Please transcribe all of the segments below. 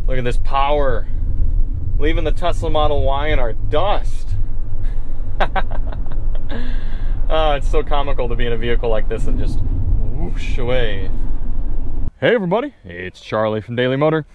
Look at this power. Leaving the Tesla Model Y in our dust. Oh, it's so comical to be in a vehicle like this and just whoosh away. Hey everybody, it's Charlie from Daily Motor.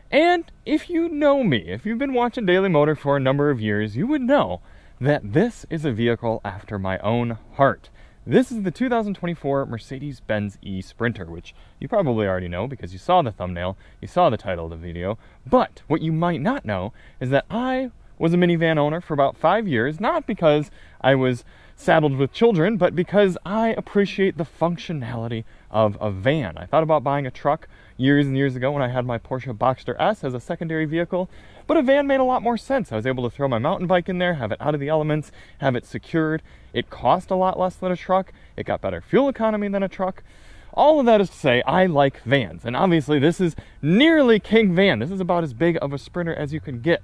And if you know me, if you've been watching Daily Motor for a number of years, you would know that this is a vehicle after my own heart. This is the 2024 Mercedes-Benz eSprinter, which you probably already know because you saw the thumbnail, you saw the title of the video. But what you might not know is that I was a minivan owner for about 5 years, not because I was saddled with children, but because I appreciate the functionality of a van. I thought about buying a truck years and years ago when I had my Porsche Boxster S as a secondary vehicle, but a van made a lot more sense. I was able to throw my mountain bike in there, have it out of the elements, have it secured. It cost a lot less than a truck. It got better fuel economy than a truck. All of that is to say, I like vans, and obviously this is nearly king van. This is about as big of a Sprinter as you can get.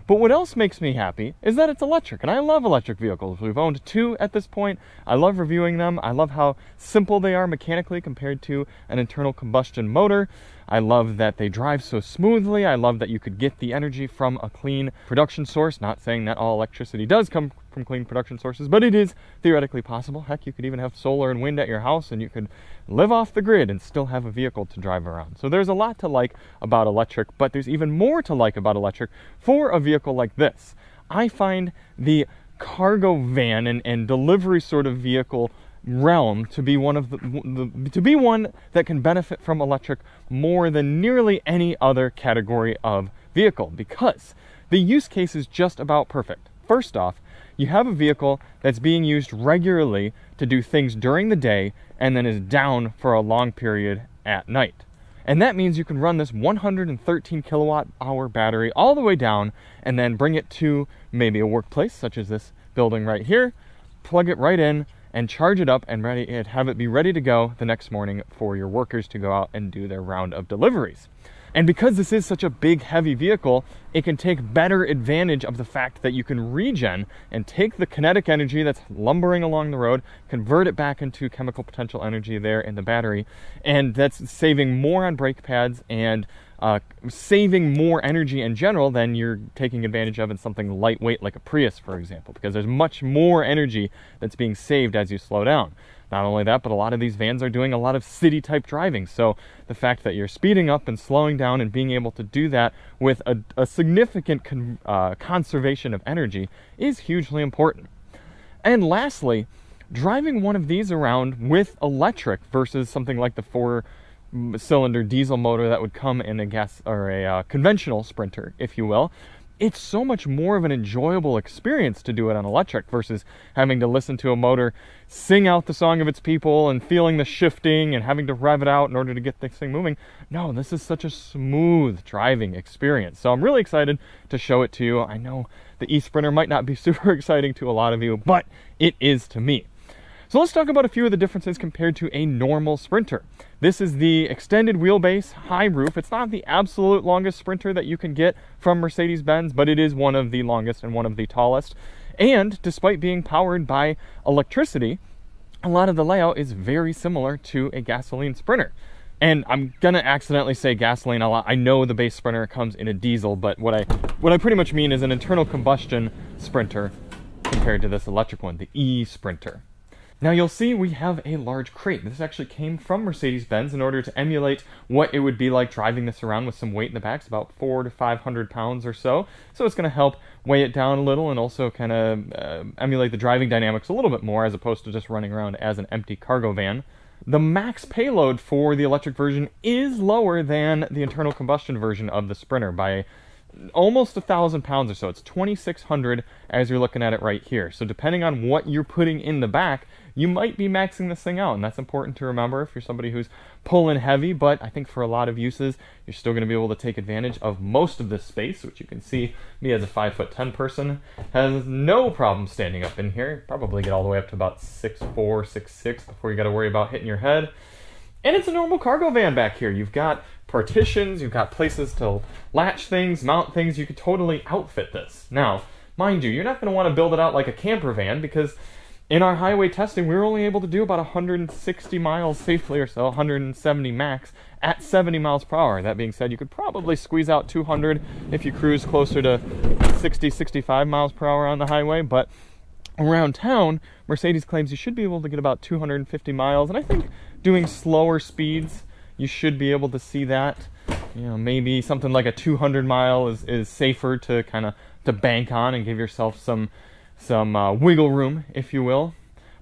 But what else makes me happy is that it's electric, and I love electric vehicles. We've owned 2 at this point. I love reviewing them. I love how simple they are mechanically compared to an internal combustion motor. I love that they drive so smoothly. I love that you could get the energy from a clean production source. Not saying that all electricity does come from clean production sources, but it is theoretically possible. Heck, you could even have solar and wind at your house, and you could live off the grid and still have a vehicle to drive around. So there's a lot to like about electric, but there's even more to like about electric for a vehicle like this. I find the cargo van and delivery sort of vehicle realm to be one of one that can benefit from electric more than nearly any other category of vehicle, because the use case is just about perfect. First off, you have a vehicle that's being used regularly to do things during the day and then is down for a long period at night. And that means you can run this 113 kilowatt hour battery all the way down and then bring it to maybe a workplace such as this building right here, plug it right in and charge it up and have it be ready to go the next morning for your workers to go out and do their round of deliveries. And because this is such a big, heavy vehicle, it can take better advantage of the fact that you can regen and take the kinetic energy that's lumbering along the road, convert it back into chemical potential energy there in the battery, and that's saving more on brake pads and saving more energy in general than you're taking advantage of in something lightweight like a Prius, for example, because there's much more energy that's being saved as you slow down. Not only that, but a lot of these vans are doing a lot of city-type driving, so the fact that you're speeding up and slowing down and being able to do that with a significant conservation of energy is hugely important. And lastly, driving one of these around with electric versus something like the 4-cylinder diesel motor that would come in a gas or a conventional Sprinter, if you will, it's so much more of an enjoyable experience to do it on electric versus having to listen to a motor sing out the song of its people and feeling the shifting and having to rev it out in order to get this thing moving. No, this is such a smooth driving experience. So I'm really excited to show it to you. I know the eSprinter might not be super exciting to a lot of you, but it is to me. So let's talk about a few of the differences compared to a normal Sprinter. This is the extended wheelbase, high roof. It's not the absolute longest Sprinter that you can get from Mercedes-Benz, but it is one of the longest and one of the tallest. And despite being powered by electricity, a lot of the layout is very similar to a gasoline Sprinter. And I'm gonna accidentally say gasoline a lot. I know the base Sprinter comes in a diesel, but what I pretty much mean is an internal combustion Sprinter compared to this electric one, the eSprinter. Now you'll see we have a large crate. This actually came from Mercedes-Benz in order to emulate what it would be like driving this around with some weight in the back. It's about 400 to 500 pounds or so. So it's going to help weigh it down a little and also kind of emulate the driving dynamics a little bit more as opposed to just running around as an empty cargo van. The max payload for the electric version is lower than the internal combustion version of the Sprinter by almost 1,000 pounds or so. It's 2,600 as you're looking at it right here. So depending on what you're putting in the back, you might be maxing this thing out, and that's important to remember if you're somebody who's pulling heavy, but I think for a lot of uses, you're still going to be able to take advantage of most of this space, which you can see me as a 5'10" person has no problem standing up in here. Probably get all the way up to about 6'4", 6'6" before you got to worry about hitting your head. And it's a normal cargo van back here. You've got partitions, you've got places to latch things, mount things. You could totally outfit this. Now, mind you, you're not going to want to build it out like a camper van because In our highway testing, we were only able to do about 160 miles safely or so, 170 max, at 70 miles per hour. That being said, you could probably squeeze out 200 if you cruise closer to 60, 65 miles per hour on the highway, but around town, Mercedes claims you should be able to get about 250 miles, and I think doing slower speeds, you should be able to see that. You know, maybe something like a 200 mile is safer to kind of to bank on and give yourself some wiggle room, if you will.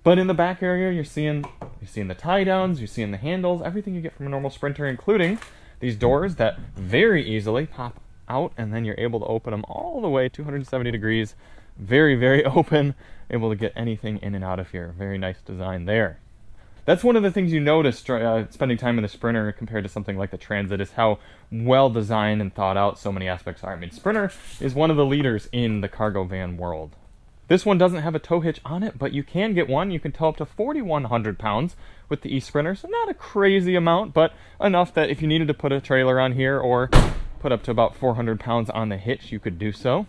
But in the back area, you're seeing the tie downs, you're seeing the handles, everything you get from a normal Sprinter, including these doors that very easily pop out, and then you're able to open them all the way 270 degrees. Very, very open, able to get anything in and out of here. Very nice design there. That's one of the things you notice spending time in the Sprinter compared to something like the Transit, is how well designed and thought out so many aspects are. I mean, Sprinter is one of the leaders in the cargo van world. This one doesn't have a tow hitch on it, but you can get one. You can tow up to 4,100 pounds with the eSprinter, so not a crazy amount, but enough that if you needed to put a trailer on here or put up to about 400 pounds on the hitch, you could do so.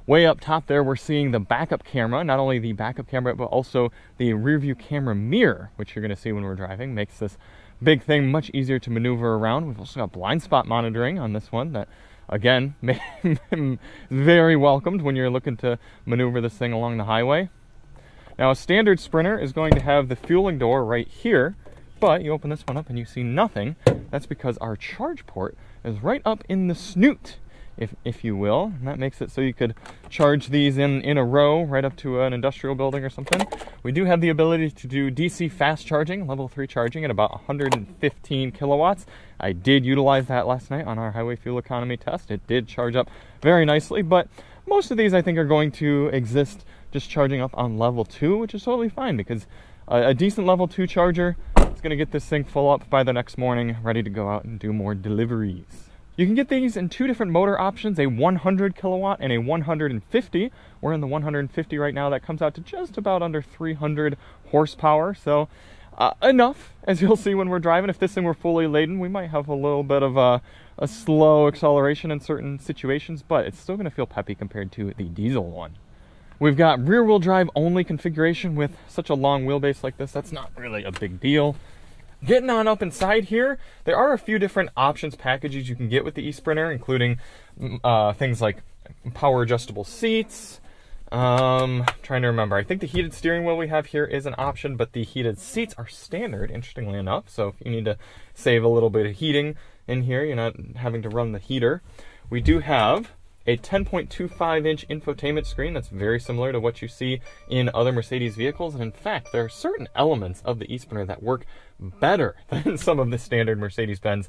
Way up top there, we're seeing the backup camera. Not only the backup camera, but also the rear view camera mirror, which you're going to see when we're driving. Makes this big thing much easier to maneuver around. We've also got blind spot monitoring on this one that, again, very welcomed when you're looking to maneuver this thing along the highway. Now, a standard Sprinter is going to have the fueling door right here, but you open this one up and you see nothing. That's because our charge port is right up in the snoot, if you will, and that makes it so you could charge these in a row right up to an industrial building or something. We do have the ability to do DC fast charging, level 3 charging at about 115 kilowatts. I did utilize that last night on our highway fuel economy test. It did charge up very nicely, but most of these I think are going to exist just charging up on level 2, which is totally fine, because a decent level 2 charger is going to get this thing full up by the next morning, ready to go out and do more deliveries. You can get these in 2 different motor options, a 100 kilowatt and a 150. We're in the 150 right now. That comes out to just about under 300 horsepower. So enough, as you'll see when we're driving. If this thing were fully laden, we might have a little bit of a slow acceleration in certain situations, but it's still going to feel peppy compared to the diesel one. We've got rear-wheel drive only configuration with such a long wheelbase like this. That's not really a big deal. Getting on up inside here, there are a few different options packages you can get with the eSprinter, including things like power adjustable seats. Trying to remember. I think the heated steering wheel we have here is an option, but the heated seats are standard, interestingly enough. So if you need to save a little bit of heating in here, you're not having to run the heater. We do have a 10.25-inch infotainment screen that's very similar to what you see in other Mercedes vehicles. And in fact, there are certain elements of the eSprinter that work better than some of the standard Mercedes-Benz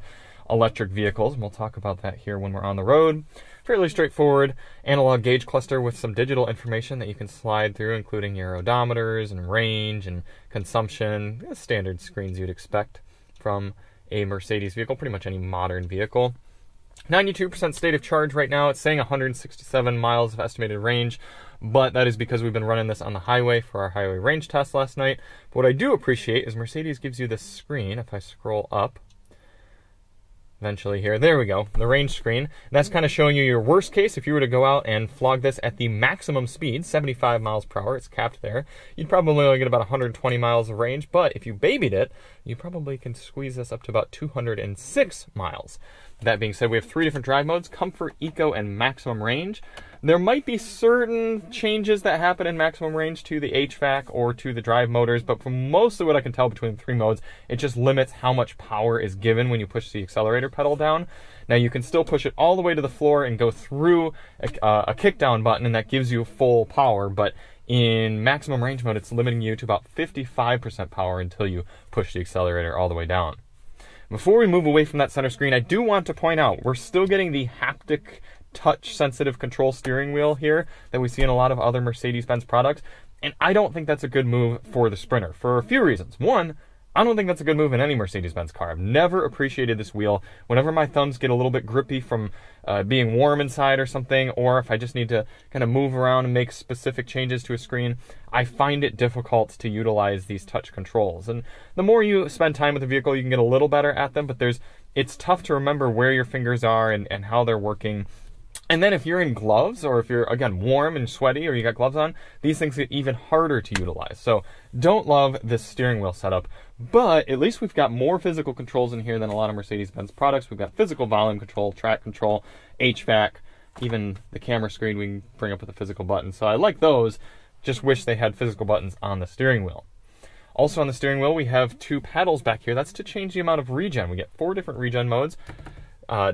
electric vehicles. And we'll talk about that here when we're on the road. Fairly straightforward analog gauge cluster with some digital information that you can slide through, including your odometers and range and consumption, standard screens you'd expect from a Mercedes vehicle, pretty much any modern vehicle. 92% state of charge right now. It's saying 167 miles of estimated range, but that is because we've been running this on the highway for our highway range test last night. But what I do appreciate is Mercedes gives you this screen. If I scroll up, eventually here, there we go, the range screen. And that's kind of showing you your worst case. If you were to go out and flog this at the maximum speed, 75 miles per hour, it's capped there, you'd probably only get about 120 miles of range. But if you babied it, you probably can squeeze this up to about 206 miles. That being said, we have 3 different drive modes: comfort, eco, and maximum range. There might be certain changes that happen in maximum range to the HVAC or to the drive motors, but from mostly what I can tell between the 3 modes, it just limits how much power is given when you push the accelerator pedal down. Now, you can still push it all the way to the floor and go through a kick down button, and that gives you full power, but in maximum range mode, it's limiting you to about 55% power until you push the accelerator all the way down. Before we move away from that center screen, I do want to point out we're still getting the haptic touch-sensitive control steering wheel here that we see in a lot of other Mercedes-Benz products, and I don't think that's a good move for the Sprinter for a few reasons. One, I don't think that's a good move in any Mercedes-Benz car. I've never appreciated this wheel. Whenever my thumbs get a little bit grippy from being warm inside or something, or if I just need to kind of move around and make specific changes to a screen, I find it difficult to utilize these touch controls. And the more you spend time with the vehicle, you can get a little better at them, but it's tough to remember where your fingers are and how they're working. And then if you're in gloves, or if you're, again, warm and sweaty, or you got gloves on, these things get even harder to utilize. So don't love this steering wheel setup, but at least we've got more physical controls in here than a lot of Mercedes-Benz products. We've got physical volume control, track control, HVAC, even the camera screen we can bring up with a physical button. So I like those, just wish they had physical buttons on the steering wheel. Also on the steering wheel, we have 2 paddles back here. That's to change the amount of regen. We get 4 different regen modes.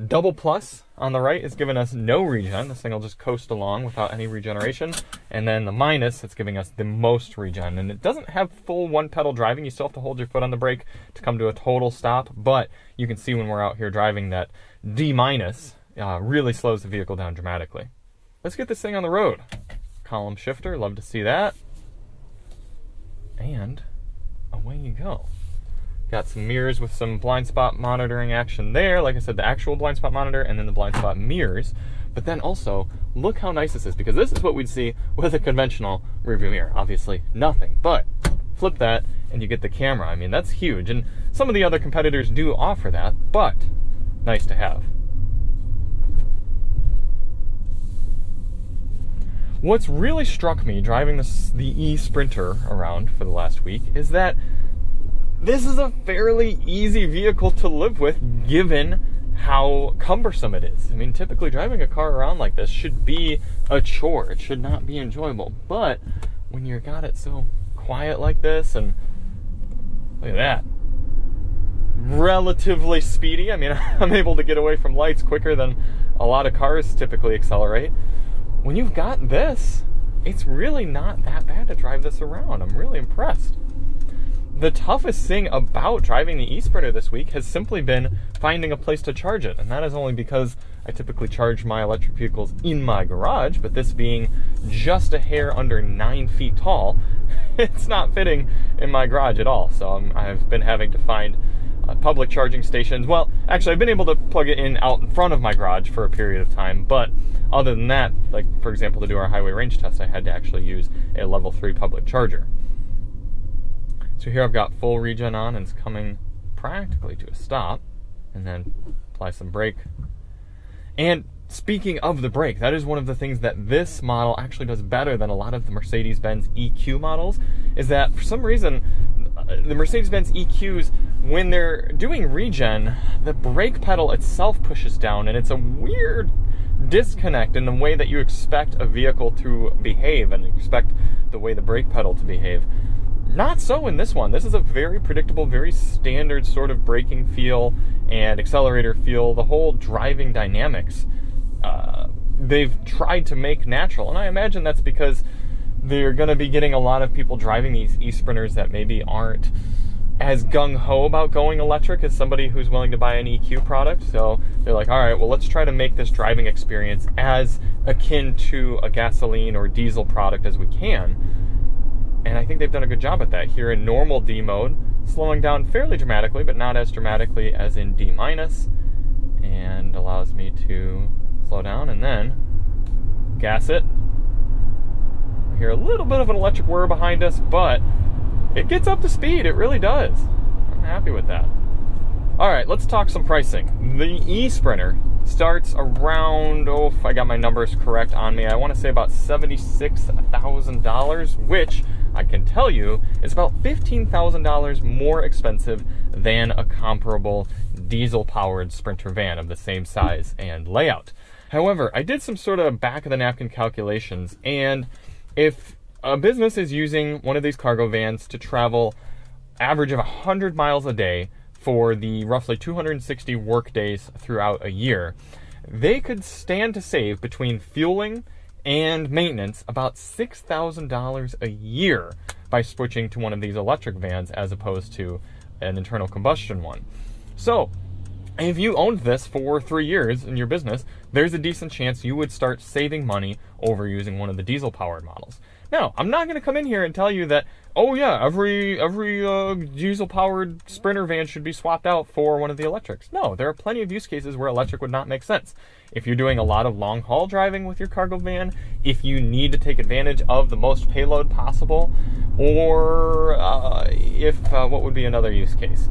Double plus on the right is giving us no regen. This thing will just coast along without any regeneration. And then the minus, it's giving us the most regen. And it doesn't have full one-pedal driving. You still have to hold your foot on the brake to come to a total stop. But you can see when we're out here driving that D- really slows the vehicle down dramatically. Let's get this thing on the road. Column shifter, love to see that. And away you go. Got some mirrors with some blind spot monitoring action there. Like I said, the actual blind spot monitor and then the blind spot mirrors. But then also, look how nice this is, because this is what we'd see with a conventional rearview mirror. Obviously, nothing. But flip that and you get the camera. I mean, that's huge. And some of the other competitors do offer that, but nice to have. What's really struck me driving the eSprinter around for the last week is that this is a fairly easy vehicle to live with, given how cumbersome it is. I mean, typically driving a car around like this should be a chore. It should not be enjoyable. But when you got it so quiet like this, and look at that, relatively speedy. I mean, I'm able to get away from lights quicker than a lot of cars typically accelerate. When you've got this, it's really not that bad to drive this around. I'm really impressed. The toughest thing about driving the eSprinter this week has simply been finding a place to charge it. And that is only because I typically charge my electric vehicles in my garage, but this being just a hair under 9 feet tall, it's not fitting in my garage at all. So I've been having to find public charging stations. Well, actually, I've been able to plug it in out in front of my garage for a period of time, but other than that, like, for example, to do our highway range test, I had to actually use a level 3 public charger. So here I've got full regen on, and it's coming practically to a stop, and then apply some brake. And speaking of the brake, that is one of the things that this model actually does better than a lot of the Mercedes-Benz EQ models, is that for some reason, the Mercedes-Benz EQs, when they're doing regen, the brake pedal itself pushes down, and it's a weird disconnect in the way that you expect a vehicle to behave and expect the way the brake pedal to behave. Not so in this one. This is a very predictable, very standard sort of braking feel and accelerator feel. The whole driving dynamics they've tried to make natural, and I imagine that's because they're going to be getting a lot of people driving these eSprinters that maybe aren't as gung-ho about going electric as somebody who's willing to buy an EQ product. So they're like, all right, well, let's try to make this driving experience as akin to a gasoline or diesel product as we can. And I think they've done a good job at that. Here in normal D mode, slowing down fairly dramatically, but not as dramatically as in D-, and allows me to slow down and then gas it. I hear a little bit of an electric whir behind us, but it gets up to speed. It really does. I'm happy with that. All right, let's talk some pricing. The eSprinter starts around, oh, if I got my numbers correct on me, I want to say about $76,000, which I can tell you is about $15,000 more expensive than a comparable diesel-powered Sprinter van of the same size and layout. However, I did some sort of back-of-the-napkin calculations, and if a business is using one of these cargo vans to travel average of 100 miles a day for the roughly 260 work days throughout a year, they could stand to save between fueling and maintenance about $6,000 a year by switching to one of these electric vans as opposed to an internal combustion one. So if you owned this for 3 years in your business, there's a decent chance you would start saving money over using one of the diesel-powered models. Now, I'm not going to come in here and tell you that, oh yeah, every diesel-powered Sprinter van should be swapped out for one of the electrics. No, there are plenty of use cases where electric would not make sense. If you're doing a lot of long-haul driving with your cargo van, if you need to take advantage of the most payload possible, or what would be another use case?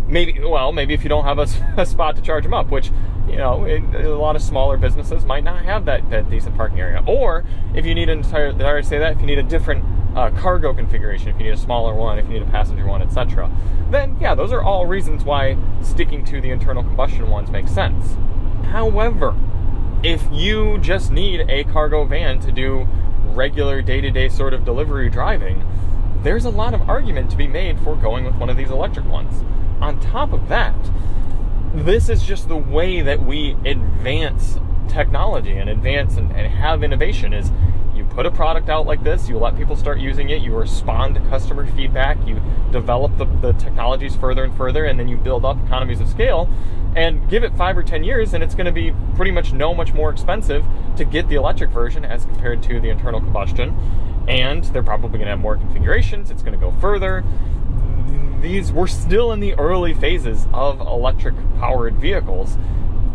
Maybe if you don't have a spot to charge them up, which you know, a lot of smaller businesses might not have that decent parking area. Or if you need if you need a different cargo configuration, if you need a smaller one, if you need a passenger one, etc., then yeah, those are all reasons why sticking to the internal combustion ones makes sense. However, if you just need a cargo van to do regular day-to-day sort of delivery driving, there's a lot of argument to be made for going with one of these electric ones. On top of that, this is just the way that we advance technology and advance and have innovation. Is you put a product out like this, you let people start using it, you respond to customer feedback, you develop the technologies further and further, and then you build up economies of scale, and give it 5 or 10 years, and it's going to be pretty much much more expensive to get the electric version as compared to the internal combustion, and they're probably going to have more configurations, it's going to go further. We're still in the early phases of electric powered vehicles,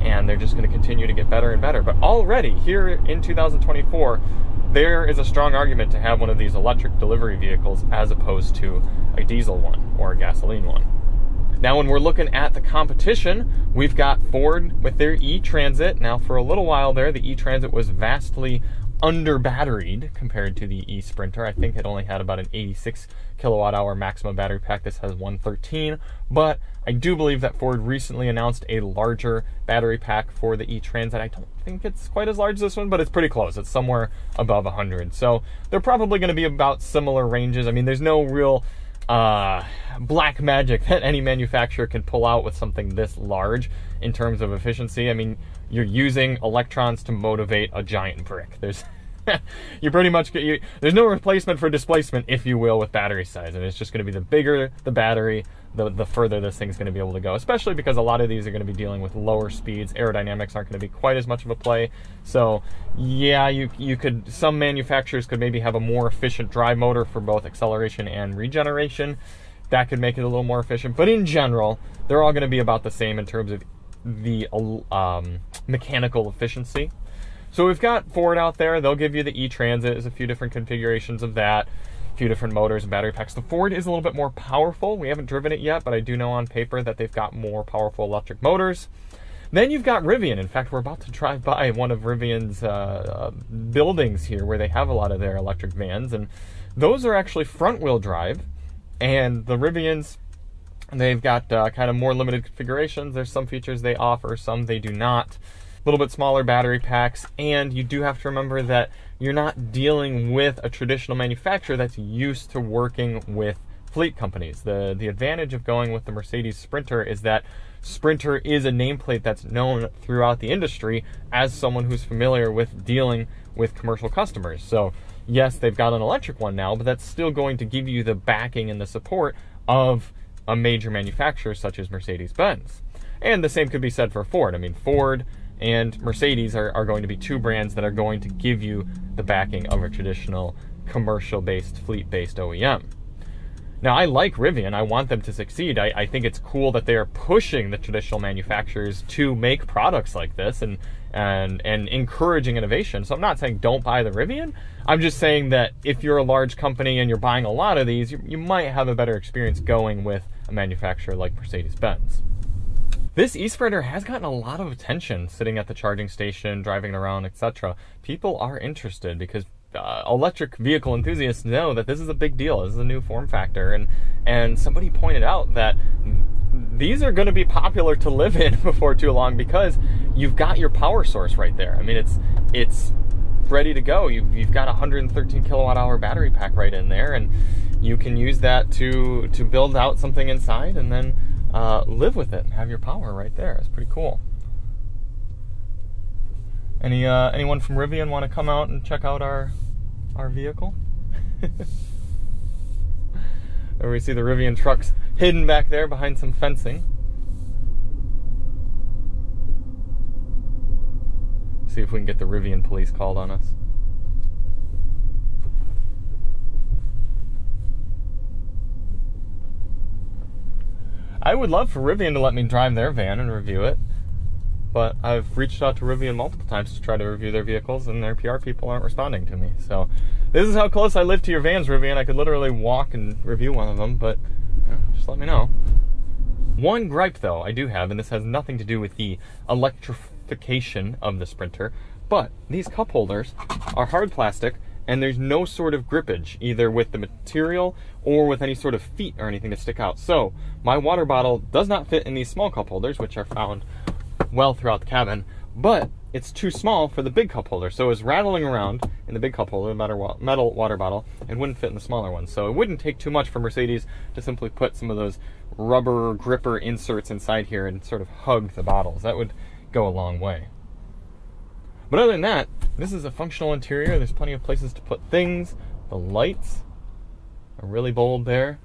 and they're just going to continue to get better and better. But already here in 2024, there is a strong argument to have one of these electric delivery vehicles as opposed to a diesel one or a gasoline one. Now, when we're looking at the competition, we've got Ford with their e-Transit. Now, for a little while there, the e-Transit was vastly under-batteried compared to the eSprinter. I think it only had about an 86 kilowatt-hour maximum battery pack. This has 113, but I do believe that Ford recently announced a larger battery pack for the e-Transit. I don't think it's quite as large as this one, but it's pretty close. It's somewhere above 100. So they're probably going to be about similar ranges. I mean, there's no real black magic that any manufacturer can pull out with something this large in terms of efficiency. I mean, you're using electrons to motivate a giant brick. There's you pretty much there's no replacement for displacement, if you will, with battery size. And it's just going to be the bigger the battery, the further this thing's going to be able to go, especially because a lot of these are going to be dealing with lower speeds. Aerodynamics aren't going to be quite as much of a play. So yeah, some manufacturers could maybe have a more efficient drive motor for both acceleration and regeneration. That could make it a little more efficient, but in general, they're all going to be about the same in terms of the mechanical efficiency. So we've got Ford out there. They'll give you the e-Transit. There's a few different configurations of that, a few different motors and battery packs. The Ford is a little bit more powerful. We haven't driven it yet, but I do know on paper that they've got more powerful electric motors. Then you've got Rivian. In fact, we're about to drive by one of Rivian's buildings here where they have a lot of their electric vans, and those are actually front-wheel drive. And the Rivians, they've got kind of more limited configurations. There's some features they offer, some they do not. A little bit smaller battery packs, and you do have to remember that you're not dealing with a traditional manufacturer that's used to working with fleet companies. The advantage of going with the Mercedes-Sprinter is that Sprinter is a nameplate that's known throughout the industry as someone who's familiar with dealing with commercial customers. So yes, they've got an electric one now, but that's still going to give you the backing and the support of a major manufacturer such as Mercedes-Benz. And the same could be said for Ford. I mean, Ford and Mercedes are going to be two brands that are going to give you the backing of a traditional commercial-based, fleet-based OEM. Now, I like Rivian. I want them to succeed. I think it's cool that they are pushing the traditional manufacturers to make products like this and encouraging innovation. So I'm not saying don't buy the Rivian. I'm just saying that if you're a large company and you're buying a lot of these, you might have a better experience going with a manufacturer like Mercedes-Benz. This eSprinter has gotten a lot of attention sitting at the charging station, driving around, etc. People are interested because electric vehicle enthusiasts know that this is a big deal. This is a new form factor, and somebody pointed out that these are going to be popular to live in before too long because you've got your power source right there. I mean, it's ready to go. You've got a 113 kilowatt hour battery pack right in there, and you can use that to build out something inside and then live with it and have your power right there. It's pretty cool. Anyone from Rivian want to come out and check out our vehicle? There we see the Rivian trucks hidden back there behind some fencing. See if we can get the Rivian police called on us. I would love for Rivian to let me drive their van and review it, but I've reached out to Rivian multiple times to try to review their vehicles, and their PR people aren't responding to me. So this is how close I live to your vans, Rivian. I could literally walk and review one of them, but just let me know. One gripe, though, I do have, and this has nothing to do with the electrification of the Sprinter, but these cup holders are hard plastic, and there's no sort of grippage, either with the material or with any sort of feet or anything to stick out. So my water bottle does not fit in these small cup holders, which are found well throughout the cabin, but it's too small for the big cup holder. So it was rattling around in the big cup holder, metal water bottle, and wouldn't fit in the smaller one. So it wouldn't take too much for Mercedes to simply put some of those rubber gripper inserts inside here and sort of hug the bottles. That would go a long way. But other than that, this is a functional interior. There's plenty of places to put things. The lights are really bold there.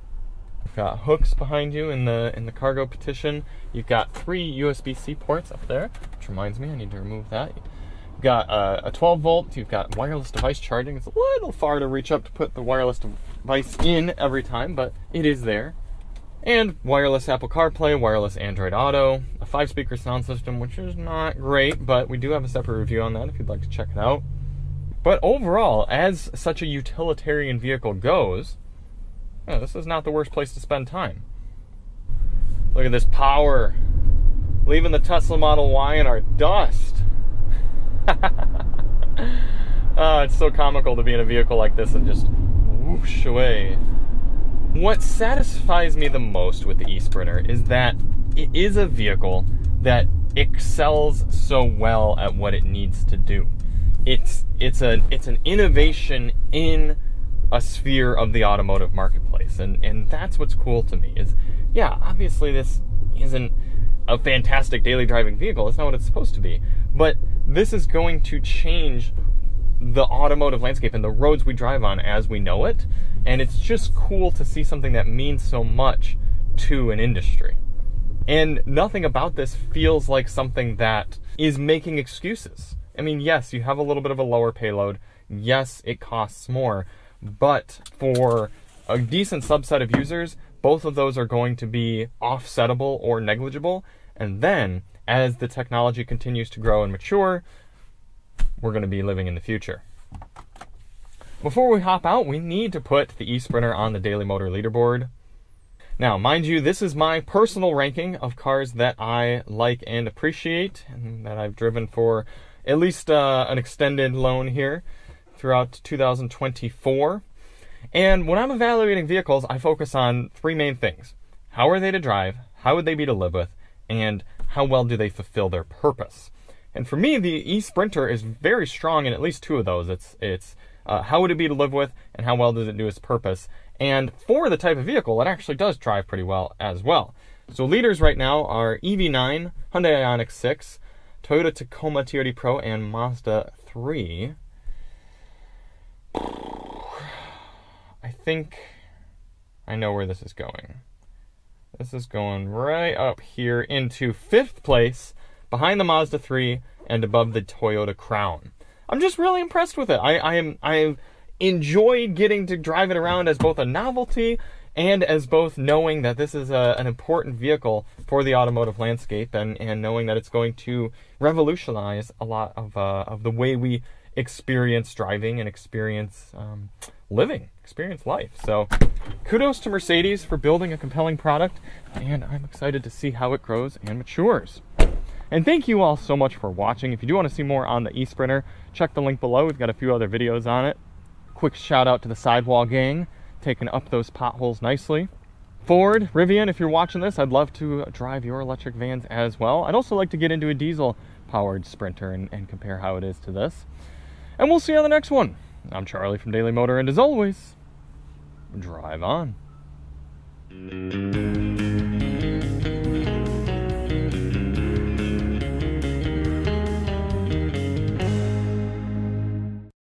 You've got hooks behind you in the cargo partition. You've got 3 USB-C ports up there, which reminds me I need to remove that. You've got a 12 volt. You've got wireless device charging. It's a little far to reach up to put the wireless device in every time, but it is there. And wireless Apple CarPlay, wireless Android Auto, a 5-speaker sound system, which is not great, but we do have a separate review on that if you'd like to check it out. But overall, as such a utilitarian vehicle goes, this is not the worst place to spend time. Look at this power, leaving the Tesla Model Y in our dust. It's so comical to be in a vehicle like this and just whoosh away. What satisfies me the most with the eSprinter is that it is a vehicle that excels so well at what it needs to do. It's an innovation in a sphere of the automotive marketplace, and that's what's cool to me. Is, yeah, obviously this isn't a fantastic daily driving vehicle. It's not what it's supposed to be, but this is going to change the automotive landscape and the roads we drive on as we know it, and it's just cool to see something that means so much to an industry. And nothing about this feels like something that is making excuses. I mean, yes, you have a little bit of a lower payload, yes, it costs more, but for a decent subset of users, both of those are going to be offsettable or negligible, and then as the technology continues to grow and mature, we're going to be living in the future. Before we hop out, we need to put the eSprinter on the Daily Motor leaderboard. Now, mind you, this is my personal ranking of cars that I like and appreciate, and that I've driven for at least an extended loan here throughout 2024. And when I'm evaluating vehicles, I focus on 3 main things. How are they to drive? How would they be to live with? And how well do they fulfill their purpose? And for me, the eSprinter is very strong in at least 2 of those. It's how would it be to live with, and how well does it do its purpose? And for the type of vehicle, it actually does drive pretty well as well. So leaders right now are EV9, Hyundai Ioniq 6, Toyota Tacoma TRD Pro, and Mazda 3. I think I know where this is going. This is going right up here into 5th place, behind the Mazda 3 and above the Toyota Crown. I'm just really impressed with it. I enjoyed getting to drive it around as both a novelty and as both knowing that this is an important vehicle for the automotive landscape, and knowing that it's going to revolutionize a lot of the way we experience driving and experience life. So kudos to Mercedes for building a compelling product, and I'm excited to see how it grows and matures. And thank you all so much for watching. If you do want to see more on the eSprinter, check the link below. We've got a few other videos on it. Quick shout out to the Sidewall gang, taking up those potholes nicely. Ford, Rivian, if you're watching this, I'd love to drive your electric vans as well. I'd also like to get into a diesel-powered Sprinter and compare how it is to this. And we'll see you on the next one. I'm Charlie from Daily Motor, and as always, drive on.